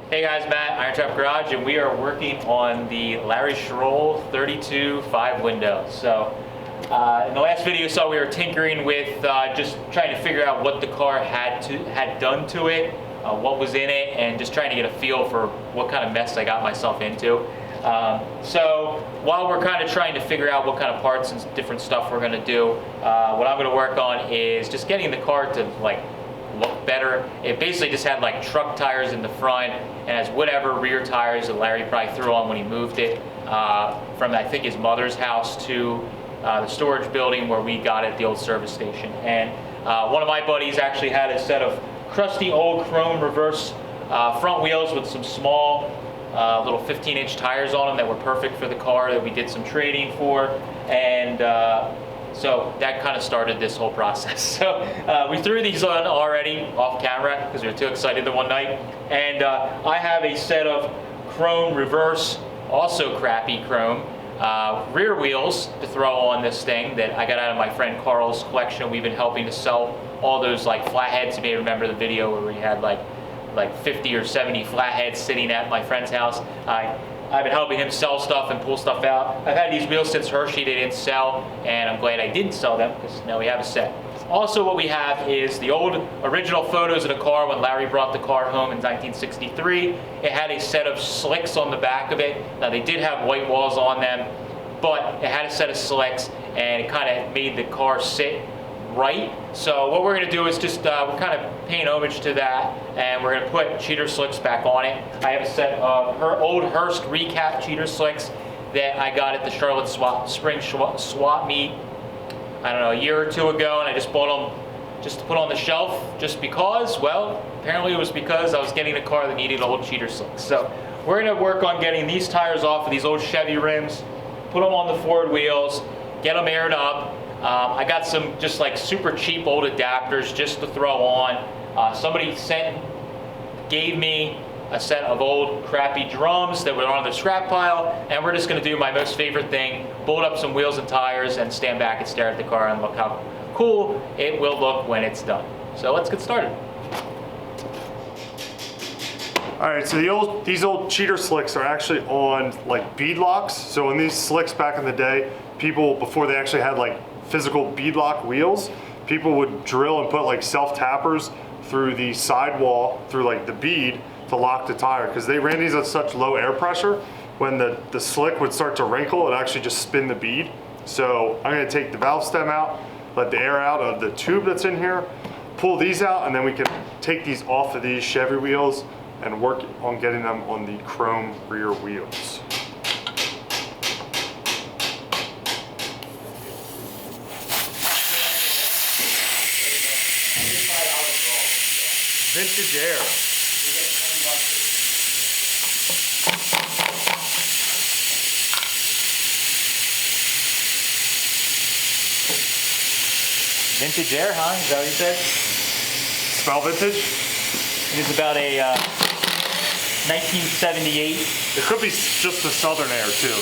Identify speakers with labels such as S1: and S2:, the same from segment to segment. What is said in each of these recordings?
S1: Hey guys, Matt, IronTrap Garage, and we are working on the Larry Schroll 32.5 window. So, in the last video you saw we were tinkering with just trying to figure out what the car had done to it, what was in it, and just trying to get a feel for what kind of mess I got myself into. So while we're kind of trying to figure out what kind of parts and different stuff we're going to do, what I'm going to work on is just getting the car to look better. It basically just had truck tires in the front and has whatever rear tires that Larry probably threw on when he moved it from I think his mother's house to the storage building where we got it at the old service station. And one of my buddies actually had a set of crusty old chrome reverse front wheels with some small little 15-inch tires on them that were perfect for the car that we did some trading for, and so that kind of started this whole process. So we threw these on already off camera because we were too excited the one night, and I have a set of chrome reverse, also crappy chrome, rear wheels to throw on this thing that I got out of my friend Carl's collection. We've been helping to sell all those flatheads. You may remember the video where we had like 50 or 70 flatheads sitting at my friend's house. I've been helping him sell stuff and pull stuff out. I've had these wheels since Hershey. They didn't sell, and I'm glad I didn't sell them because now we have a set. Also, what we have is the old original photos of the car when Larry brought the car home in 1963. It had a set of slicks on the back of it. Now, they did have white walls on them, but it had a set of slicks, and it kind of made the car sit right. So what we're going to do is just we're kind of paying homage to that, and we're going to put cheater slicks back on it. I have a set of her old Hurst recap cheater slicks that I got at the Charlotte Spring swap meet, I don't know, a year or two ago, and I just bought them just to put on the shelf just because, well, apparently it was because I was getting a car that needed old cheater slicks. So we're going to work on getting these tires off of these old Chevy rims, put them on the Ford wheels, get them aired up. I got some just super cheap old adapters just to throw on. Somebody gave me a set of old crappy drums that were on the scrap pile, and we're just going to do my most favorite thing, bolt up some wheels and tires and stand back and stare at the car and look how cool it will look when it's done. So let's get started.
S2: Alright, so these old cheater slicks are actually on bead locks. So on these slicks back in the day, people, before they actually had physical beadlock wheels, people would drill and put self-tappers through the sidewall, through the bead to lock the tire, because they ran these at such low air pressure. When the slick would start to wrinkle, it actually just spin the bead. So I'm going to take the valve stem out, let the air out of the tube that's in here, pull these out, and then we can take these off of these Chevy wheels and work on getting them on the chrome rear wheels. Vintage air.
S1: Vintage air, huh? Is that what you said?
S2: Smell vintage?
S1: It is about a 1978.
S2: It could be just the southern air too.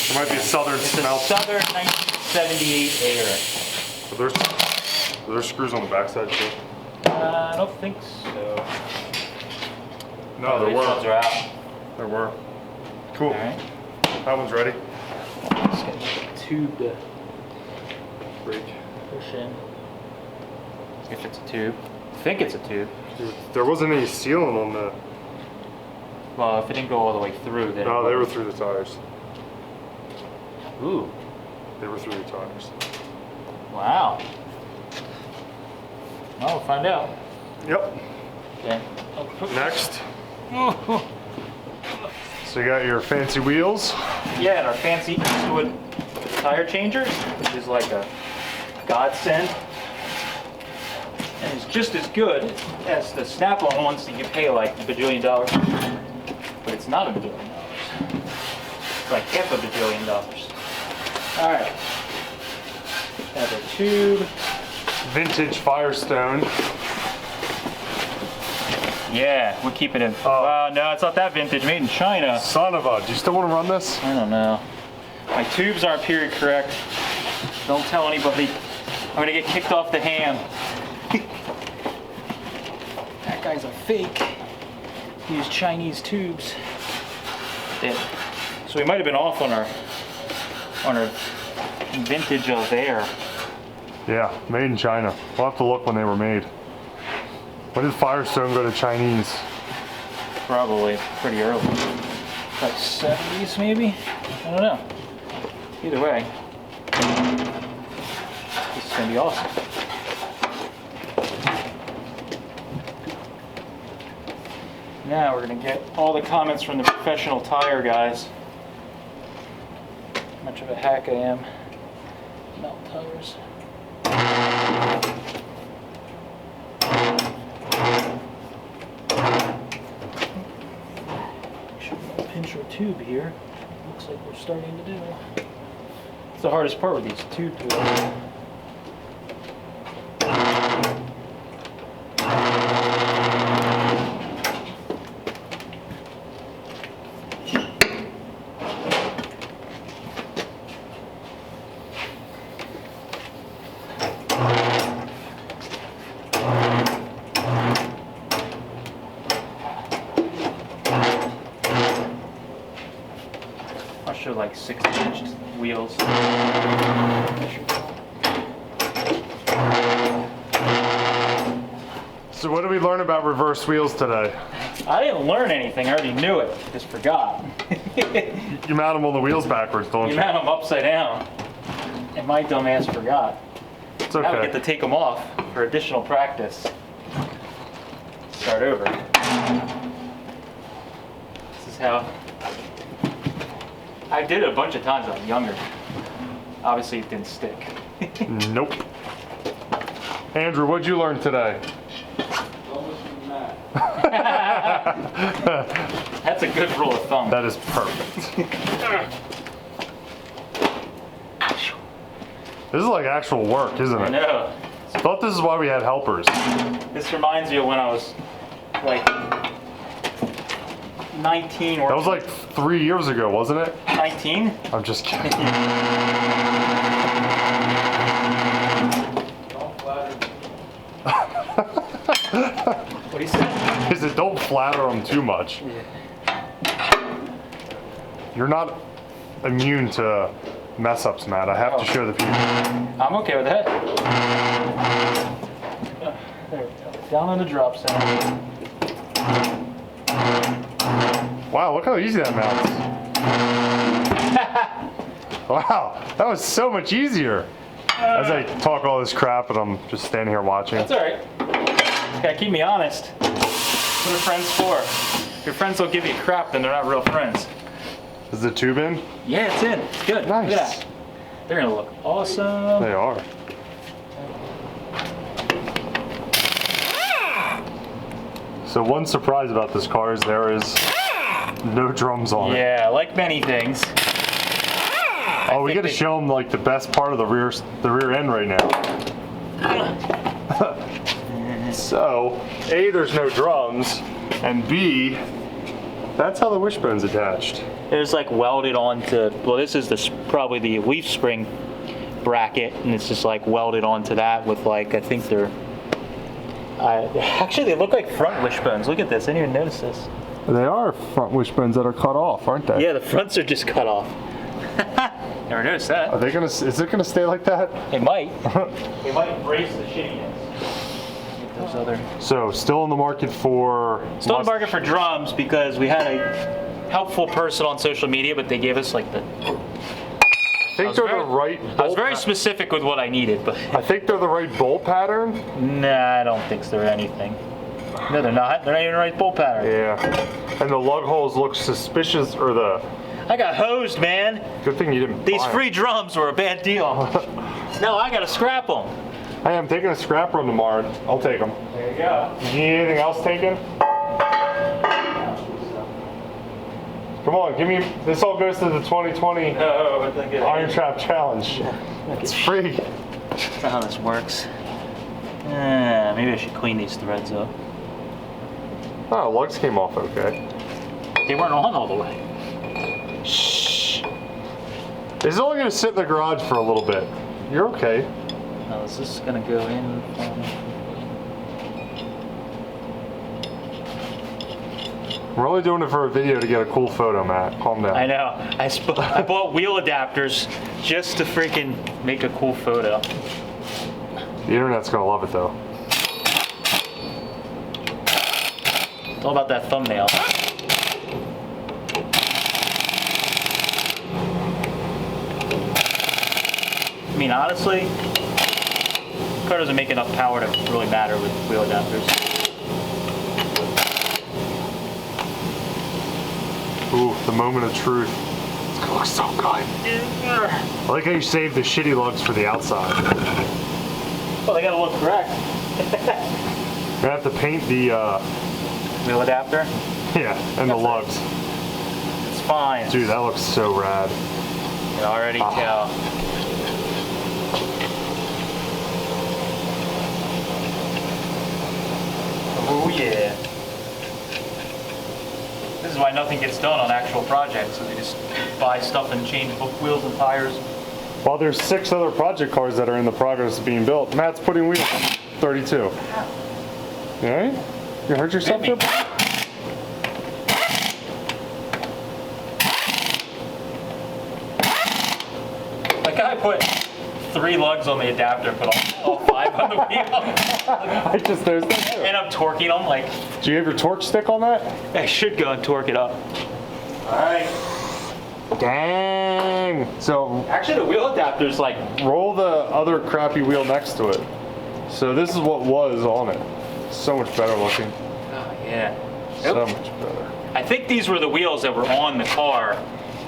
S2: There might be a southern smell.
S1: Southern 1978 air.
S2: Are there screws on the backside too?
S1: I don't think so.
S2: No, there
S1: These ones
S2: were.
S1: are out.
S2: There were. Cool.
S1: All right.
S2: That one's ready.
S1: Just gonna get a tube to
S2: Break.
S1: push in. If it's a tube. I think it's a tube.
S2: There wasn't any sealing on the...
S1: Well, if it didn't go all the way through, then...
S2: No, they were through the tires.
S1: Ooh.
S2: They were through the tires.
S1: Wow. Well, we'll find out.
S2: Yep.
S1: Okay.
S2: Next. So you got your fancy wheels.
S1: Yeah, and our fancy Eastwood tire changers, which is like a godsend. And it's just as good as the snap-on ones that you pay like $1 bajillion. But it's not $1 bajillion. It's like half $1 bajillion. All right. Have a tube.
S2: Vintage Firestone.
S1: Yeah, we're keeping it. Oh, no, it's not that vintage. Made in China.
S2: Son of a, do you still want to run this?
S1: I don't know. My tubes aren't period correct. Don't tell anybody. I'm gonna get kicked off the ham. That guy's a fake. use Chinese tubes. So we might have been off on our vintage of air.
S2: Yeah, made in China. We'll have to look when they were made. When did Firestone go to Chinese?
S1: Probably pretty early. Like 70s maybe? I don't know. Either way, this is gonna be awesome. Now we're gonna get all the comments from the professional tire guys. How much of a hack I am. Melt tires. Pinch our tube here. Looks like we're starting to do. It's the hardest part with these tube tools. I'll show like 6-inch wheels.
S2: So what did we learn about reverse wheels today?
S1: I didn't learn anything, I already knew it, just forgot.
S2: You mount them on the wheels backwards, don't
S1: You
S2: you?
S1: mount them upside down, and my dumb ass forgot.
S2: It's
S1: Now we get to
S2: okay.
S1: take them off for additional practice. Start over. This is how I did it a bunch of times when I was younger. Obviously it didn't stick.
S2: Nope. Andrew, what'd you learn today?
S1: That's a good rule of thumb.
S2: That is perfect. This is like actual work, isn't
S1: I
S2: it?
S1: know.
S2: I thought this is why we had helpers.
S1: This reminds me of when I was like 19 or
S2: That was like 3 years ago, wasn't it?
S1: 19.
S2: I'm just kidding.
S1: What do you say?
S2: He said, don't flatter them too much. You're not immune to mess ups, Matt. I have to show the people.
S1: I'm okay with that. There we go. Down on the drop zone.
S2: Wow, look how easy that mounts. Wow, that was so much easier. As I talk all this crap and I'm just standing here watching.
S1: That's all right. Gotta keep me honest. What are friends for? If your friends don't give you crap, then they're not real friends.
S2: Is the tube in?
S1: Yeah, it's in. It's good.
S2: Nice.
S1: Look at that. They're gonna look awesome.
S2: They are. So one surprise about this car is there is no drums on it.
S1: Yeah, like many things.
S2: Oh, we gotta show them like the best part of the rear end right now. So, A, there's no drums, and B, that's how the wishbone's attached.
S1: It's like welded onto. Well, this is probably the leaf spring bracket, and it's just like welded onto that with like I think they're. Actually, they look like front wishbones. Look at this. I didn't even notice this.
S2: They are front wishbones that are cut off, aren't they?
S1: Yeah, the fronts are just cut off. Never noticed that.
S2: Are they gonna? Is it gonna stay like that?
S1: It might. They might embrace the shittiness. Get those other.
S2: So, still in the market for.
S1: Still in the market for drums because we had a helpful person on social media, but they gave us like the.
S2: I think they're the right.
S1: I was very specific with what I needed, but.
S2: I think they're the right bolt pattern.
S1: Nah, I don't think they're anything. No, they're not. They're not even the right bolt pattern.
S2: Yeah. And the lug holes look suspicious, or the.
S1: I got hosed, man.
S2: Good thing you didn't.
S1: These
S2: buy 'em.
S1: free drums were a bad deal. No, I gotta scrap them.
S2: Hey, I'm taking a scrap run tomorrow. I'll take them.
S1: There you go.
S2: You need anything else taken? Come on, give me. This all goes to the 2020
S1: Oh,
S2: IronTrap challenge. It's free.
S1: That's not how this works. Maybe I should clean these threads up.
S2: Oh, lugs came off okay.
S1: They weren't on all the way.
S2: Shh. This is only going to sit in the garage for a little bit. You're okay.
S1: Now, is this gonna go in?
S2: We're only doing it for a video to get a cool photo, Matt. Calm down.
S1: I know. I bought wheel adapters just to freaking make a cool photo.
S2: The internet's gonna love it though.
S1: It's all about that thumbnail. I mean, honestly, car doesn't make enough power to really matter with wheel adapters.
S2: Ooh, the moment of truth. It's gonna look so good. I like how you saved the shitty lugs for the outside.
S1: Well, they gotta look correct.
S2: You're gonna have to paint the,
S1: Wheel adapter?
S2: yeah, and the lugs.
S1: It's fine.
S2: Dude, that looks so rad.
S1: You can already tell. Oh yeah. This is why nothing gets done on actual projects. So they just buy stuff and change both wheels and tires.
S2: While there's 6 other project cars that are in the progress of being built, Matt's putting wheels on 32. You alright? You hurt yourself there?
S1: Like I put 3 lugs on the adapter, but all 5 on the wheel.
S2: I just noticed that too.
S1: And I'm torquing them like,
S2: Do you have your torque stick on that?
S1: I should go and torque it up. Alright.
S2: Dang! So
S1: Actually, the wheel adapter's like,
S2: roll the other crappy wheel next to it. So this is what was on it. So much better looking.
S1: oh yeah.
S2: So much better.
S1: I think these were the wheels that were on the car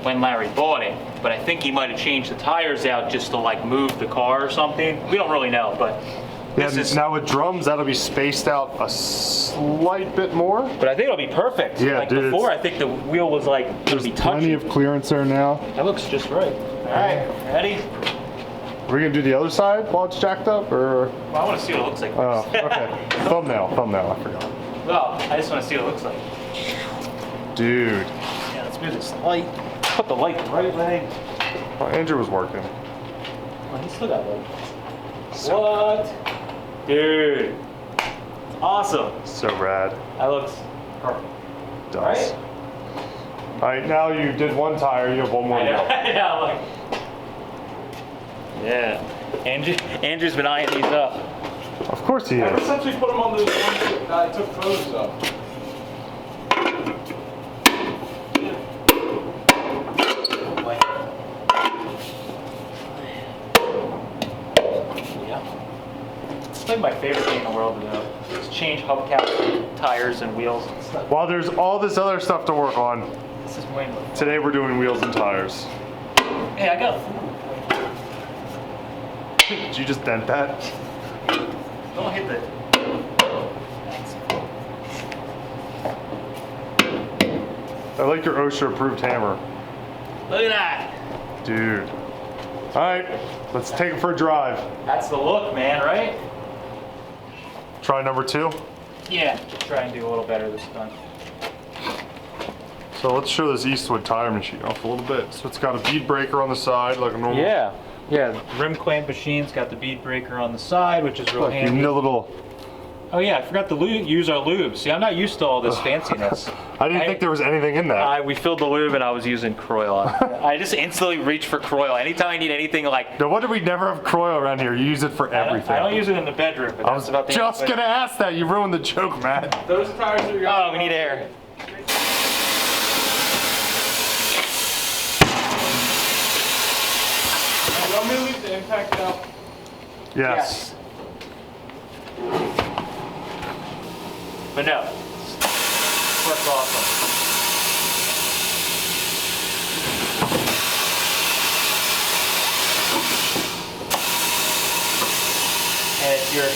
S1: when Larry bought it, but I think he might have changed the tires out just to like move the car or something. We don't really know, but this is.
S2: Now with drums, that'll be spaced out a slight bit more.
S1: But I think it'll be perfect.
S2: Yeah,
S1: like
S2: dude,
S1: before, I think the wheel was like gonna be
S2: Plenty
S1: touching.
S2: of clearance there now.
S1: That looks just right. All right, ready?
S2: Are we gonna do the other side while it's jacked up, or?
S1: Well, I want to see what it looks like.
S2: Oh,
S1: first.
S2: okay. Thumbnail, I forgot.
S1: Well, I just want to see what it looks like.
S2: Dude.
S1: Yeah, let's move this light. Put the light the right way.
S2: Well, Andrew was working.
S1: Oh, he still got light. What? Dude. Awesome.
S2: So rad.
S1: That looks perfect.
S2: Does. All right, now you did one tire, you have one more
S1: I know.
S2: wheel.
S1: Yeah, like. Yeah. Andrew's been eyeing these up.
S2: Of course he
S3: Ever
S2: is.
S3: since we put them on those ones that I took photos of.
S1: It's like my favorite thing in the world to do. Just change hubcaps, tires, and wheels and stuff.
S2: While there's all this other stuff to work on,
S1: This is way more fun.
S2: today we're doing wheels and tires.
S1: Hey, I got food.
S2: Did you just dent that?
S1: Don't hit the.
S2: I like your OSHA approved hammer.
S1: Look at that.
S2: Dude. All right, let's take it for a drive.
S1: That's the look, man, right?
S2: Try number 2.
S1: Yeah. Try and do a little better this time.
S2: So let's show this Eastwood tire machine off a little bit. So it's got a bead breaker on the side, like a normal.
S1: Yeah. Yeah. Rim clamp machine's got the bead breaker on the side, which is real
S2: Look, you
S1: handy.
S2: need a little.
S1: Oh yeah, I forgot to use our lube. See, I'm not used to all this fanciness.
S2: I didn't think there was anything in that.
S1: We filled the lube and I was using Croil. I just instantly reach for Croil. Anytime I need anything like.
S2: No wonder we never have Croil around here. You use it for everything.
S1: I don't use it in the bedroom, but
S2: I
S1: that's
S2: was
S1: about the
S2: just
S1: only-
S2: gonna ask that. You ruined the joke, Matt.
S3: Those tires are
S1: Oh, we need air.
S3: You want me to leave the impact out?
S2: Yes.
S1: But no, works awesome. And if you're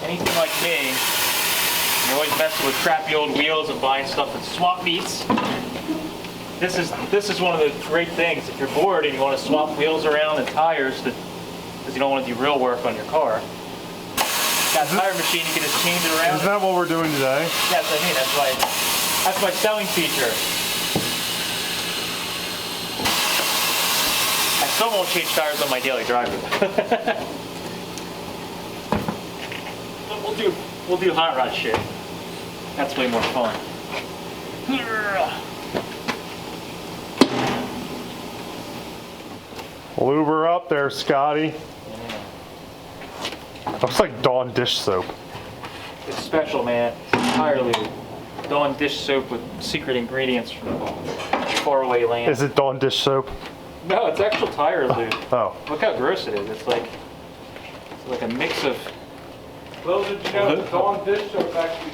S1: anything like me, you're always messing with crappy old wheels and buying stuff at swap meets. This is one of the great things. If you're bored and you want to swap wheels around and tires because you don't want to do real work on your car, got a tire machine, you can just change it around.
S2: Isn't that what we're doing today?
S1: That's what I mean. That's my selling feature. I still won't change tires on my daily driver. But we'll do hot rod shit. That's way more fun.
S2: Lube her up there, Scotty. Looks like Dawn dish soap.
S1: It's special, man. Tire lube. Dawn dish soap with secret ingredients from faraway land.
S2: Is it Dawn dish soap?
S1: No, it's actual tire lube.
S2: Oh.
S1: Look how gross it is. It's like a mix of.
S3: Little did you know, the Dawn dish soap actually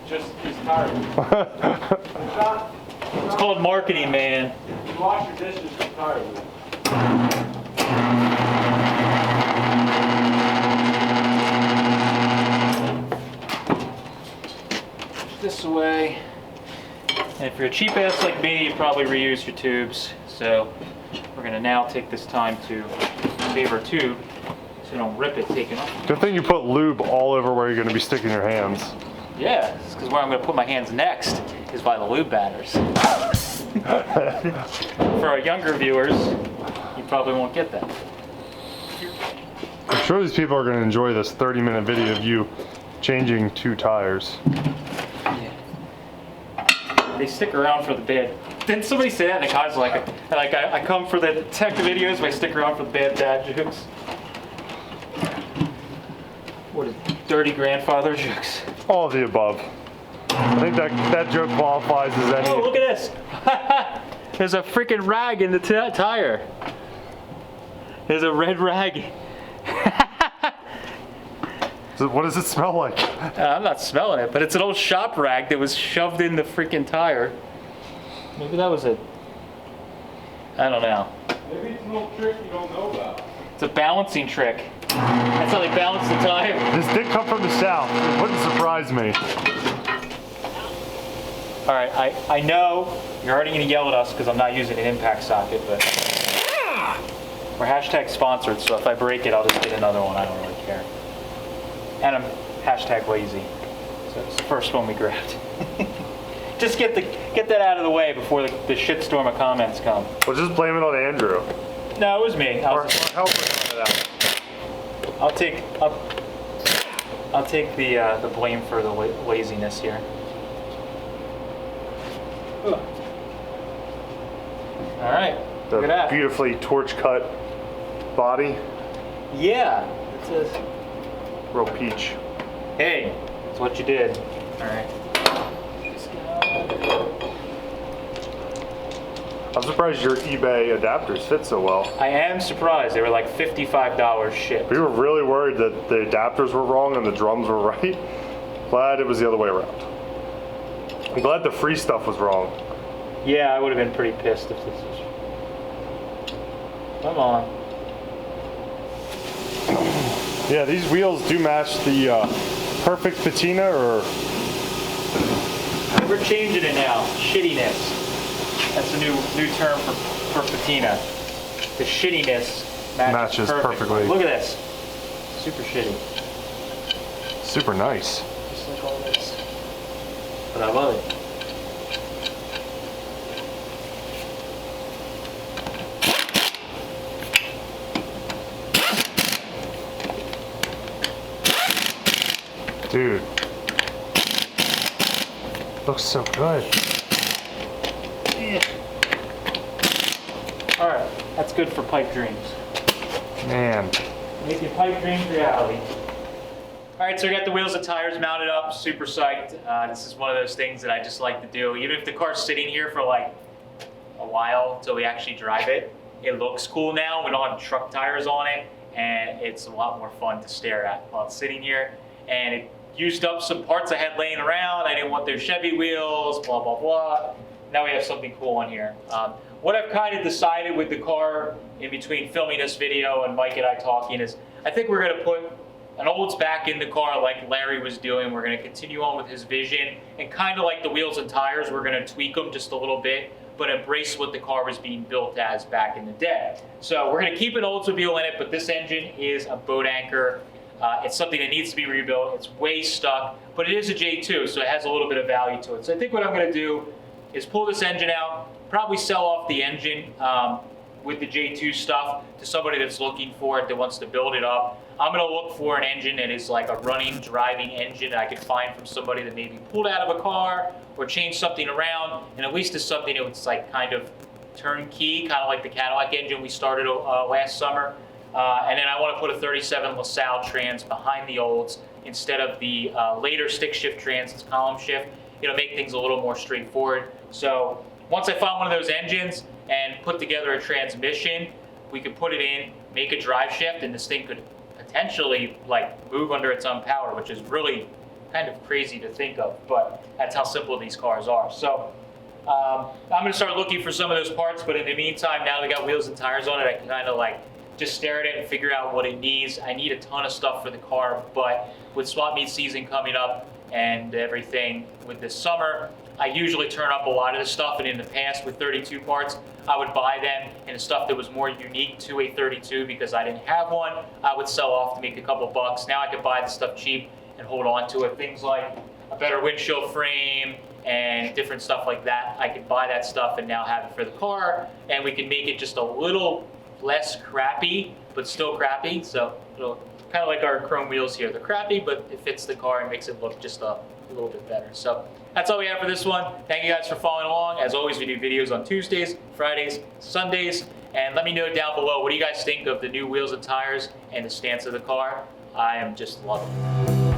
S3: just is tire.
S1: It's called marketing, man.
S3: You wash your dishes with tire.
S1: Push this away. And if you're a cheap ass like me, you probably reuse your tubes. So we're gonna now take this time to save our tube so you don't rip it taking off.
S2: Good thing you put lube all over where you're going to be sticking your hands.
S1: Yeah, it's because where I'm gonna put my hands next is by the lube batters. For our younger viewers, you probably won't get that.
S2: I'm sure these people are going to enjoy this 30-minute video of you changing 2 tires.
S1: They stick around for the bad. Didn't somebody say that in the comments? I come for the tech videos, but I stick around for the bad dad jokes. What is dirty grandfather jokes?
S2: All of the above. I think that joke qualifies as any.
S1: Oh, look at this! There's a freaking rag in the tire. There's a red rag.
S2: What does it smell like?
S1: I'm not smelling it, but it's an old shop rag that was shoved in the freaking tire. Maybe that was a. I don't know.
S3: Maybe it's a little trick you don't know about.
S1: It's a balancing trick. That's how they balance the tire.
S2: This did come from the south. It wouldn't surprise me.
S1: All right, I know you're already gonna yell at us because I'm not using an impact socket, but we're hashtag sponsored, so if I break it, I'll just get another one. I don't really care. And I'm hashtag lazy, so it's the first one we grabbed. Just get that out of the way before the shitstorm of comments come.
S2: We'll just blame it on Andrew.
S1: No, it was me.
S2: Or help us on it out.
S1: I'll take the blame for the laziness here. All right, look at
S2: The
S1: that.
S2: beautifully torch cut body.
S1: Yeah, it says,
S2: Real peach.
S1: hey, that's what you did. All right.
S2: I'm surprised your eBay adapters fit so well.
S1: I am surprised. They were like $55 shipped.
S2: We were really worried that the adapters were wrong and the drums were right. Glad it was the other way around. I'm glad the free stuff was wrong.
S1: Yeah, I would have been pretty pissed if this was. Come on.
S2: Yeah, these wheels do match the perfect patina, or
S1: We're changing it now. Shittiness. That's a new term for patina. The shittiness matches
S2: perfectly.
S1: Look at this. Super shitty.
S2: super nice.
S1: Just like all this. But I love it.
S2: Dude. Looks so good.
S1: Yeah. All right, that's good for pipe dreams.
S2: Man.
S1: Making pipe dreams reality. All right, so we got the wheels and tires mounted up, super psyched. This is one of those things that I just like to do. Even if the car's sitting here for like a while until we actually drive it, it looks cool now. We don't have truck tires on it, and it's a lot more fun to stare at while it's sitting here. And it used up some parts I had laying around. I didn't want their Chevy wheels, blah, blah, blah. Now we have something cool on here. What I've kind of decided with the car in between filming this video and Mike and I talking is I think we're gonna put an Olds back in the car like Larry was doing. We're gonna continue on with his vision, and kind of like the wheels and tires, we're gonna tweak them just a little bit, but embrace what the car was being built as back in the day. So we're gonna keep an Oldsmobile in it, but this engine is a boat anchor. It's something that needs to be rebuilt. It's way stuck, but it is a J2, so it has a little bit of value to it. So I think what I'm gonna do is pull this engine out, probably sell off the engine with the J2 stuff to somebody that's looking for it, that wants to build it up. I'm gonna look for an engine that is like a running, driving engine that I could find from somebody that maybe pulled out of a car or changed something around, and at least is something that was like kind of turnkey, kind of like the Cadillac engine we started last summer. And then I want to put a 37 LaSalle trans behind the olds instead of the later stick shift trans, it's column shift. It'll make things a little more straightforward. So once I find one of those engines and put together a transmission, we could put it in, make a drive shift, and this thing could potentially like move under its own power, which is really kind of crazy to think of, but that's how simple these cars are. So I'm gonna start looking for some of those parts, but in the meantime, now that we got wheels and tires on it, I can kind of like just stare at it and figure out what it needs. I need a ton of stuff for the car, but with swap meet season coming up and everything with this summer, I usually turn up a lot of the stuff, and in the past with 32 parts, I would buy them, and the stuff that was more unique to a 32 because I didn't have one, I would sell off to make a couple bucks. Now I can buy the stuff cheap and hold on to it. Things like a better windshield frame and different stuff like that. I could buy that stuff and now have it for the car, and we can make it just a little less crappy, but still crappy. So it'll kind of like our chrome wheels here. They're crappy, but it fits the car and makes it look just a little bit better. So that's all we have for this one. Thank you guys for following along. As always, we do videos on Tuesdays, Fridays, Sundays, and let me know down below, what do you guys think of the new wheels and tires and the stance of the car? I am just loving it.